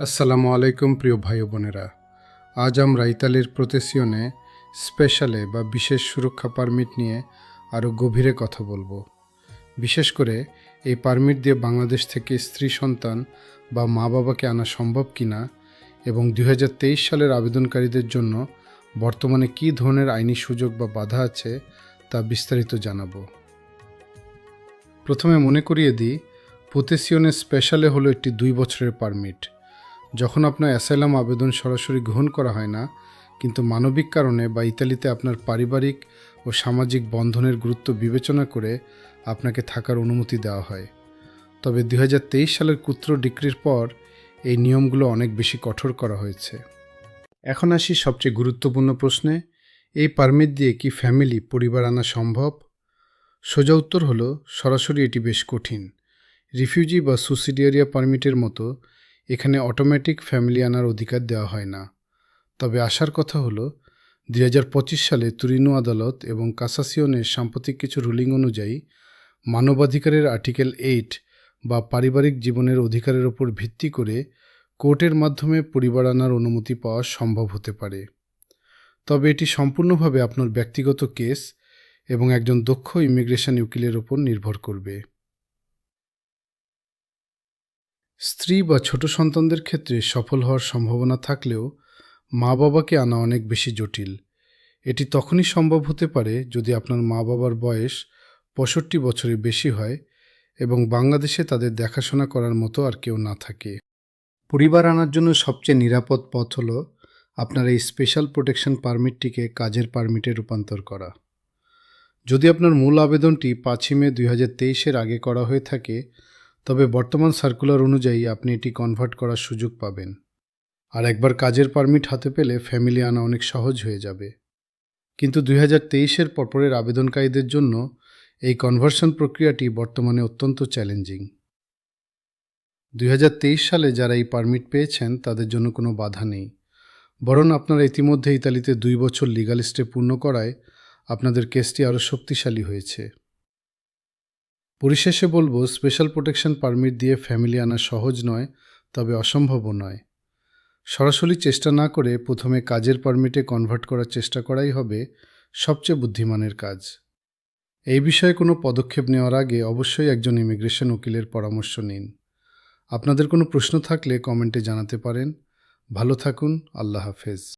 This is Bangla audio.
আসসালামু আলাইকুম প্রিয় ভাই ও বোনেরা। আজ আমরা ইতালির প্রোতেসিওনে স্পেশালে বা বিশেষ সুরক্ষা পারমিট নিয়ে আরও গভীরে কথা বলবো। বিশেষ করে এই পারমিট দিয়ে বাংলাদেশ থেকে স্ত্রী সন্তান বা মা বাবাকে আনা সম্ভব কিনা এবং 2023 সালের আবেদনকারীদের জন্য বর্তমানে কী ধরনের আইনি সুযোগ বা বাধা আছে তা বিস্তারিত জানাবো। প্রথমে মনে করিয়ে দিই, প্রোতেসিওনে স্পেশালে হলো একটি 2 বছরের পারমিট। যখন আপনার অ্যাসাইলাম আবেদন সরাসরি গ্রহণ করা হয় না, কিন্তু মানবিক কারণে বা ইতালিতে আপনার পারিবারিক ও সামাজিক বন্ধনের গুরুত্ব বিবেচনা করে আপনাকে থাকার অনুমতি দেওয়া হয়। তবে 2023 সালের কুত্র ডিক্রির পর এই নিয়মগুলো অনেক বেশি কঠোর করা হয়েছে। এখন আসি সবচেয়ে গুরুত্বপূর্ণ প্রশ্নে, এই পারমিট দিয়ে কি পরিবার আনা সম্ভব? সোজা উত্তর হলো, সরাসরি এটি বেশ কঠিন। রিফিউজি বা সুসিডিয়ারিয়া পারমিটের মতো এখানে অটোমেটিক ফ্যামিলি আনার অধিকার দেওয়া হয় না। তবে আসার কথা হলো, 2025 সালে তুরিনো আদালত এবং কাসাসিওনের সাম্প্রতিক কিছু রুলিং অনুযায়ী মানবাধিকারের আর্টিকেল 8 বা পারিবারিক জীবনের অধিকারের ওপর ভিত্তি করে কোর্টের মাধ্যমে পরিবার আনার অনুমতি পাওয়া সম্ভব হতে পারে। তবে এটি সম্পূর্ণভাবে আপনার ব্যক্তিগত কেস এবং একজন দক্ষ ইমিগ্রেশন উকিলের ওপর নির্ভর করবে। স্ত্রী বা ছোট সন্তানদের ক্ষেত্রে সফল হওয়ার সম্ভাবনা থাকলেও মা বাবাকে আনা অনেক বেশি জটিল। এটি তখনই সম্ভব হতে পারে যদি আপনার মা বাবার বয়স 65 বছরের বেশি হয় এবং বাংলাদেশে তাদের দেখাশোনা করার মতো আর কেউ না থাকে। পরিবার আনার জন্য সবচেয়ে নিরাপদ পথ হলো আপনার এই স্পেশাল প্রোটেকশন পারমিটটিকে কাজের পারমিটে রূপান্তর করা। যদি আপনার মূল আবেদনটি 5 মে 2023 আগে করা হয়ে থাকে, তবে বর্তমান সার্কুলার অনুযায়ী আপনি এটি কনভার্ট করার সুযোগ পাবেন। আর একবার কাজের পারমিট হাতে পেলে ফ্যামিলি আনা অনেক সহজ হয়ে যাবে। কিন্তু 2023 পরের আবেদনকারীদের জন্য এই কনভার্সন প্রক্রিয়াটি বর্তমানে অত্যন্ত চ্যালেঞ্জিং। 2023 সালে যারা এই পারমিট পেয়েছেন তাদের জন্য কোনো বাধা নেই, বরং আপনারা ইতিমধ্যে ইতালিতে 2 বছর লিগাল স্টে পূর্ণ করায় আপনাদের কেসটি আরও শক্তিশালী হয়েছে। পরিশেষে বলবো, স্পেশাল প্রোটেকশন পারমিট দিয়ে ফ্যামিলি আনা সহজ নয়, তবে অসম্ভবও নয়। সরাসরি চেষ্টা না করে প্রথমে কাজের পারমিটে কনভার্ট করার চেষ্টা করাই হবে সবচেয়ে বুদ্ধিমানের কাজ। এই বিষয়ে কোনো পদক্ষেপ নেওয়ার আগে অবশ্যই একজন ইমিগ্রেশন উকিলের পরামর্শ নিন। আপনাদের কোনো প্রশ্ন থাকলে কমেন্টে জানাতে পারেন। ভালো থাকুন। আল্লাহ হাফেজ।